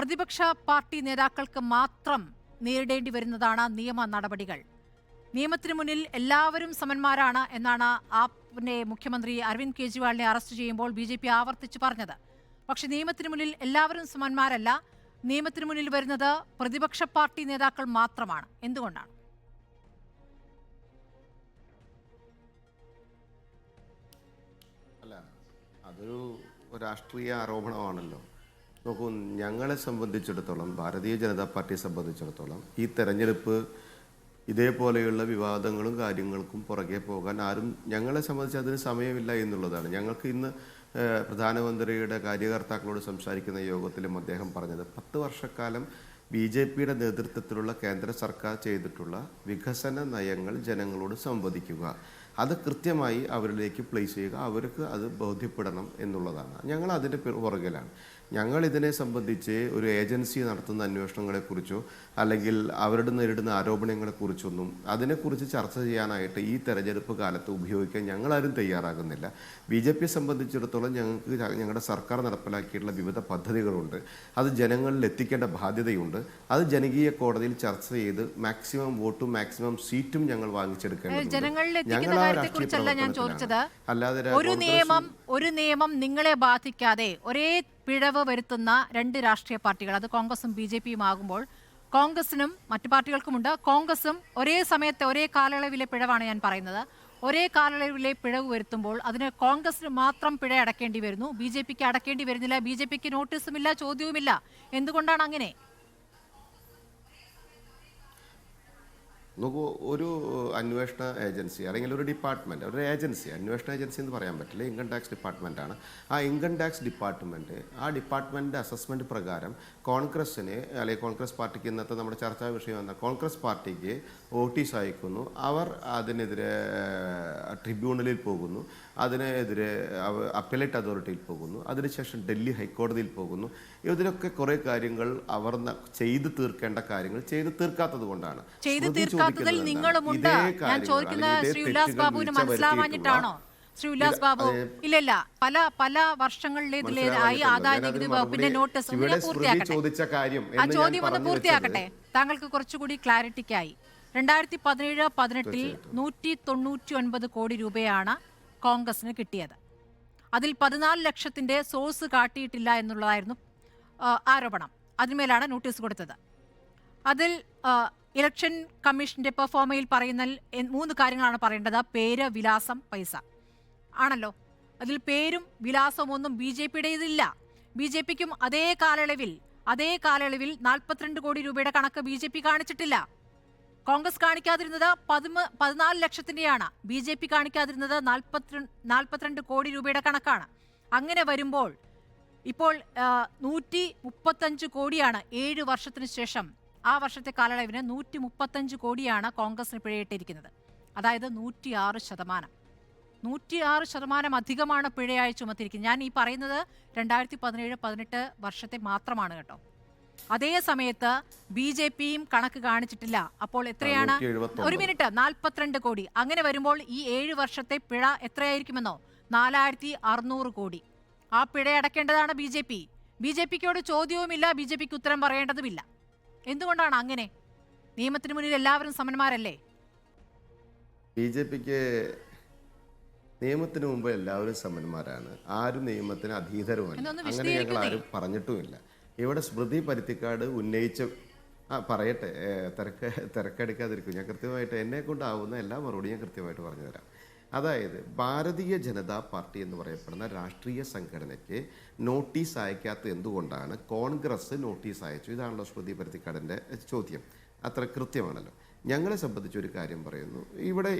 പ്രതിപക്ഷ പാർട്ടി നേതാക്കൾക്ക് മാത്രം നേരിടേണ്ടി വരുന്നതാണ് നിയമ നടപടികൾ. നിയമത്തിനു മുന്നിൽ എല്ലാവരും സമന്മാരാണ് എന്നാണ് ആപ്പിന്റെ മുഖ്യമന്ത്രി അരവിന്ദ് കെജ്രിവാളിനെ അറസ്റ്റ് ചെയ്യുമ്പോൾ BJP ആവർത്തിച്ചു പറഞ്ഞത്. പക്ഷെ നിയമത്തിനു മുന്നിൽ എല്ലാവരും സമന്മാരല്ല. നിയമത്തിനു മുന്നിൽ വരുന്നത് പ്രതിപക്ഷ പാർട്ടി നേതാക്കൾ മാത്രമാണ്. എന്തുകൊണ്ടാണ്? അല്ല, അതൊരു രാഷ്ട്രീയ ആരോപണമാണല്ലോ. നോക്കൂ, ഞങ്ങളെ സംബന്ധിച്ചിടത്തോളം, ഭാരതീയ ജനതാ പാർട്ടിയെ സംബന്ധിച്ചിടത്തോളം ഈ തെരഞ്ഞെടുപ്പ് ഇതേപോലെയുള്ള വിവാദങ്ങളും കാര്യങ്ങൾക്കും പുറകെ പോകാൻ ഞങ്ങളെ സംബന്ധിച്ച് അതിന് സമയമില്ല എന്നുള്ളതാണ്. ഞങ്ങൾക്ക് ഇന്ന് പ്രധാനമന്ത്രിയുടെ കാര്യകർത്താക്കളോട് സംസാരിക്കുന്ന യോഗത്തിലും അദ്ദേഹം പറഞ്ഞത് 10 വർഷക്കാലം BJPയുടെ നേതൃത്വത്തിലുള്ള കേന്ദ്ര സർക്കാർ ചെയ്തിട്ടുള്ള വികസന നയങ്ങൾ ജനങ്ങളോട് സംവദിക്കുക, അത് കൃത്യമായി അവരിലേക്ക് പ്ലേസ് ചെയ്യുക, അവർക്ക് അത് ബോധ്യപ്പെടണം എന്നുള്ളതാണ്. ഞങ്ങൾ അതിൻ്റെ പുറകിലാണ്. ഞങ്ങൾ ഇതിനെ സംബന്ധിച്ച് ഒരു ഏജൻസി നടത്തുന്ന അന്വേഷണങ്ങളെക്കുറിച്ചോ അല്ലെങ്കിൽ അവരുടെ നേരിടുന്ന ആരോപണങ്ങളെക്കുറിച്ചൊന്നും അതിനെക്കുറിച്ച് ചർച്ച ചെയ്യാനായിട്ട് ഈ തെരഞ്ഞെടുപ്പ് കാലത്ത് ഉപയോഗിക്കാൻ ഞങ്ങളാരും തയ്യാറാകുന്നില്ല. BJPയെ സംബന്ധിച്ചിടത്തോളം ഞങ്ങളുടെ സർക്കാർ നടപ്പിലാക്കിയിട്ടുള്ള വിവിധ പദ്ധതികളുണ്ട്. അത് ജനങ്ങളിൽ എത്തിക്കേണ്ട ബാധ്യതയുണ്ട്. അത് ജനകീയ കോടതിയിൽ ചർച്ച ചെയ്ത് മാക്സിമം വോട്ടും മാക്സിമം സീറ്റും ഞങ്ങൾ വാങ്ങിച്ചെടുക്കേണ്ടതുണ്ട്. അല്ലാതെ ഒരു നിയമം നിങ്ങളെ ബാധിക്കാതെ ഒരേ പിഴവ് വരുത്തുന്ന 2 രാഷ്ട്രീയ പാർട്ടികൾ, അത് കോൺഗ്രസും BJPയും ആകുമ്പോൾ കോൺഗ്രസിനും മറ്റു പാർട്ടികൾക്കുമുണ്ട്. കോൺഗ്രസും ഒരേ സമയത്തെ ഒരേ കാലയളവിലെ പിഴവാണ് ഞാൻ പറയുന്നത്. ഒരേ കാലയളവിലെ പിഴവ് വരുത്തുമ്പോൾ അതിന് കോൺഗ്രസിന് മാത്രം പിഴ അടക്കേണ്ടി വരുന്നു, BJPക്ക് അടക്കേണ്ടി വരുന്നില്ല. BJPക്ക് നോട്ടീസുമില്ല, ചോദ്യവുമില്ല. എന്തുകൊണ്ടാണ് അങ്ങനെ? നോക്കൂ, ഒരു അന്വേഷണ ഏജൻസി അല്ലെങ്കിൽ ഒരു ഡിപ്പാർട്ട്മെൻറ്റ്, ഒരു ഏജൻസി, അന്വേഷണ ഏജൻസി എന്ന് പറയാൻ പറ്റില്ല, ഇൻകം ടാക്സ് ഡിപ്പാർട്ട്മെൻറ്റാണ്. ആ ഇൻകം ടാക്സ് ഡിപ്പാർട്ട്മെൻറ്റ് ആ ഡിപ്പാർട്ട്മെൻറ്റിൻ്റെ അസസ്മെൻറ്റ് പ്രകാരം കോൺഗ്രസ്സിന് അല്ലെങ്കിൽ കോൺഗ്രസ് പാർട്ടിക്ക്, ഇന്നത്തെ നമ്മുടെ ചർച്ചാ വിഷയം എന്ന കോൺഗ്രസ് പാർട്ടിക്ക് നോട്ടീസ് അയക്കുന്നു. അവർ അതിനെതിരെ ട്രിബ്യൂണലിൽ പോകുന്നു, അതിനെതിരെ അപ്പലേറ്റ് അതോറിറ്റിയിൽ പോകുന്നു, അതിനുശേഷം ഡൽഹി ഹൈക്കോടതിയിൽ പോകുന്നു. ഇതിലൊക്കെ കുറേ കാര്യങ്ങൾ അവർ ചെയ്തു തീർക്കേണ്ട കാര്യങ്ങൾ ചെയ്തു തീർക്കാത്തത് കൊണ്ടാണ്. നിങ്ങളുമുണ്ട്. ഞാൻ ചോദിക്കുന്നത് ശ്രീ ഉല്ലാസ് ബാബുവിന് മനസ്സിലാവാഞ്ഞിട്ടാണോ? ശ്രീ ഉല്ലാസ് ബാബു, ഇല്ലല്ല, പല വർഷങ്ങളിലേതിലേതായി ആദായ നികുതി വകുപ്പിന്റെ നോട്ടീസ് ആ ചോദ്യം ഒന്ന് പൂർത്തിയാക്കട്ടെ. താങ്കൾക്ക് കുറച്ചുകൂടി ക്ലാരിറ്റിക്കായി, 2017-18 199 കോടി രൂപയാണ് കോൺഗ്രസിന് കിട്ടിയത്. അതിൽ 14 ലക്ഷത്തിന്റെ സോഴ്സ് കാട്ടിയിട്ടില്ല എന്നുള്ളതായിരുന്നു ആരോപണം. അതിന്മേലാണ് നോട്ടീസ് കൊടുത്തത്. അതിൽ ഇലക്ഷൻ കമ്മീഷന്റെ പെർഫോമയിൽ പറയുന്ന 3 കാര്യങ്ങളാണ് പറയേണ്ടത്. പേര്, വിലാസം, പൈസ ആണല്ലോ. അതിൽ പേരും വിലാസവും ഒന്നും BJPയുടേതില്ല. BJPക്കും അതേ കാലയളവിൽ 42 കോടി രൂപയുടെ കണക്ക് BJP കാണിച്ചിട്ടില്ല. കോൺഗ്രസ് കാണിക്കാതിരുന്നത് 14 ലക്ഷത്തിന്റെയാണ്. BJP കാണിക്കാതിരുന്നത് 42 കോടി രൂപയുടെ കണക്കാണ്. അങ്ങനെ വരുമ്പോൾ ഇപ്പോൾ 135 കോടിയാണ് 7 വർഷത്തിന് ശേഷം, ആ വർഷത്തെ കാലയളവിന് 135 കോടിയാണ് കോൺഗ്രസിന് പിഴയിട്ടിരിക്കുന്നത്. അതായത് 106% അധികമാണ് പിഴയായി ചുമത്തിയിരിക്കുന്നത്. ഞാൻ ഈ പറയുന്നത് 2017-18 വർഷത്തെ മാത്രമാണ് കേട്ടോ. അതേ സമയത്ത് BJPയും കണക്ക് കാണിച്ചിട്ടില്ല. അപ്പോൾ എത്രയാണ്? ഒരു മിനിറ്റ്, 42 കോടി. അങ്ങനെ വരുമ്പോൾ ഈ 7 വർഷത്തെ പിഴ എത്രയായിരിക്കുമെന്നോ? 4600 കോടി. ആ പിഴ അടക്കേണ്ടതാണ് BJPയോട് ചോദ്യവുമില്ല, BJPക്ക് ഉത്തരം പറയേണ്ടതുമില്ല. എന്തുകൊണ്ടാണ് അങ്ങനെ? നിയമത്തിന് മുന്നിൽ എല്ലാവരും സമന്മാരല്ലേ? BJPക്ക് നിയമത്തിന് മുമ്പ് എല്ലാവരും സമന്മാരാണ്. ആരും നിയമത്തിന് അധീതരുമല്ല. അങ്ങനെ ഞങ്ങൾ ആരും പറഞ്ഞിട്ടുമില്ല. ഇവിടെ സ്മൃതി പരുത്തിക്കാട് ഉന്നയിച്ച പറയട്ടെ, തിരക്കെടുക്കാതിരിക്കും. ഞാൻ കൃത്യമായിട്ട് എന്നെ കൊണ്ടാവുന്ന എല്ലാ മറുപടിയും ഞാൻ കൃത്യമായിട്ട് പറഞ്ഞുതരാം. അതായത് ഭാരതീയ ജനതാ പാർട്ടി എന്ന് പറയപ്പെടുന്ന രാഷ്ട്രീയ സംഘടനയ്ക്ക് നോട്ടീസ് അയക്കാത്ത എന്തുകൊണ്ടാണ്? കോൺഗ്രസ് നോട്ടീസ് അയച്ചു. ഇതാണല്ലോ സ്മൃതി പരുത്തിക്കാടിൻ്റെ ചോദ്യം. അത്ര കൃത്യമാണല്ലോ. ഞങ്ങളെ സംബന്ധിച്ച് ഒരു കാര്യം പറയുന്നു. ഇവിടെ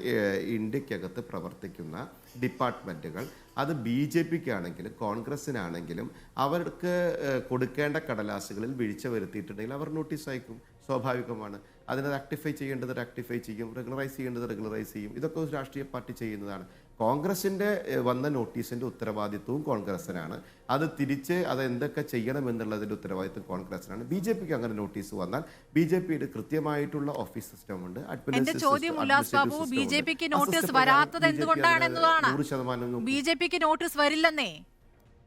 ഇന്ത്യക്കകത്ത് പ്രവർത്തിക്കുന്ന ഡിപ്പാർട്ട്മെൻറ്റുകൾ, അത് BJPക്കാണെങ്കിലും കോൺഗ്രസ്സിനാണെങ്കിലും അവർക്ക് കൊടുക്കേണ്ട കടലാസുകളിൽ വീഴ്ച വരുത്തിയിട്ടുണ്ടെങ്കിൽ അവർ നോട്ടീസ് അയക്കും. സ്വാഭാവികമാണ്. അതിനെ റെക്ടിഫൈ ചെയ്യേണ്ടത് റെക്ടിഫൈ ചെയ്യും, റെഗുലറൈസ് ചെയ്യേണ്ടത് റെഗുലറൈസ് ചെയ്യും. ഇതൊക്കെ ഒരു രാഷ്ട്രീയ പാർട്ടി ചെയ്യുന്നതാണ്. കോൺഗ്രസിൻ്റെ വന്ന നോട്ടീസിൻ്റെ ഉത്തരവാദിത്വവും കോൺഗ്രസിനാണ്. അത് തിരിച്ച് അത് എന്തൊക്കെ ചെയ്യണമെന്നുള്ളതിൻ്റെ ഉത്തരവാദിത്വം കോൺഗ്രസിനാണ്. BJPക്ക് അങ്ങനെ നോട്ടീസ് വന്നാൽ BJPയുടെ കൃത്യമായിട്ടുള്ള ഓഫീസ് സിസ്റ്റം ഉണ്ട്, BJPക്ക് നോട്ടീസ് വരാത്തത് എന്തുകൊണ്ടാണെന്നതാണ്. BJPക്ക് നോട്ടീസ് വരില്ലെന്നേ.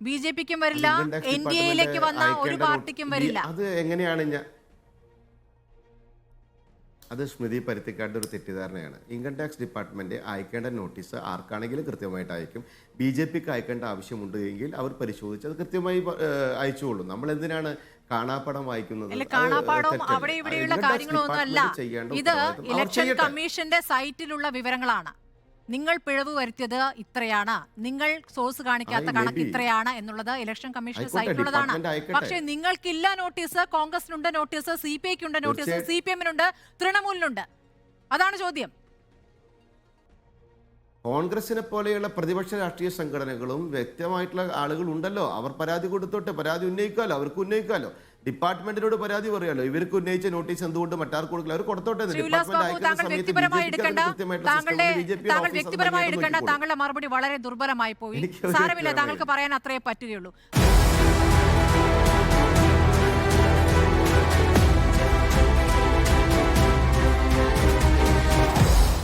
BJP-ക്കും വരില്ല, NDA-യിലേക്ക് വന്ന ഒരു പാർട്ടിക്കും വരില്ല. അത് എങ്ങനെയാണ് അത് സ്മൃതി പരുത്തിക്കാരുടെ ഒരു തെറ്റിദ്ധാരണയാണ്. ഇൻകം ടാക്സ് ഡിപ്പാർട്ട്മെന്റ് അയക്കേണ്ട നോട്ടീസ് ആർക്കാണെങ്കിലും കൃത്യമായിട്ട് അയക്കും. BJP-ക്ക് അയക്കേണ്ട ആവശ്യമുണ്ട് എങ്കിൽ അവർ പരിശോധിച്ച് അത് കൃത്യമായി അയച്ചുകൊള്ളും. നമ്മൾ എന്തിനാണ് കാണാപ്പടം വായിക്കുന്നത്? കാണാപ്പാടവും അവിടെ ഇവിടെയുള്ള കാര്യങ്ങളൊന്നും അല്ല. ഇത് ഇലക്ഷൻ കമ്മീഷന്റെ സൈറ്റിലുള്ള വിവരങ്ങളാണ്. നിങ്ങൾ പിഴവ് വരുത്തിയത് ഇത്രയാണ്, നിങ്ങൾ സോഴ്സ് കാണിക്കാത്ത കണക്ക് ഇത്രയാണ് എന്നുള്ളത് ഇലക്ഷൻ കമ്മീഷൻ സൈറ്റിലുള്ളതാണ്. പക്ഷേ നിങ്ങൾക്കില്ല നോട്ടീസ്. കോൺഗ്രസിനുണ്ട് നോട്ടീസ്, CPI-ക്കുണ്ട് നോട്ടീസ്, CPM-നുണ്ട്, തൃണമൂലിനുണ്ട്. അതാണ് ചോദ്യം. കോൺഗ്രസിനെ പോലെയുള്ള പ്രതിപക്ഷ രാഷ്ട്രീയ സംഘടനകളും വ്യക്തമായിട്ടുള്ള ആളുകൾ ഉണ്ടല്ലോ. അവർ പരാതി കൊടുത്തോട്ടെ, പരാതി ഉന്നയിക്കാമല്ലോ, അവർക്ക് ഉന്നയിക്കാമല്ലോ. ഡിപ്പാർട്ട്മെന്റിനോട് പരാതി പറയാലോ. ഇവർക്ക് ഉന്നയിച്ച നോട്ടീസ് എന്തുകൊണ്ട് മറ്റാർക്ക് കൊടുക്കില്ല? അവർ കൊടുത്തോട്ടെ. താങ്കളുടെ മറുപടി വളരെ ദുർബലമായി പോയി. സാരമില്ല, താങ്കൾക്ക് പറയാൻ അത്രേ പറ്റുകയുള്ളൂ.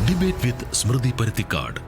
ഡിബേറ്റ് വിത്ത് സ്മൃതി പരുത്തിക്കാട്.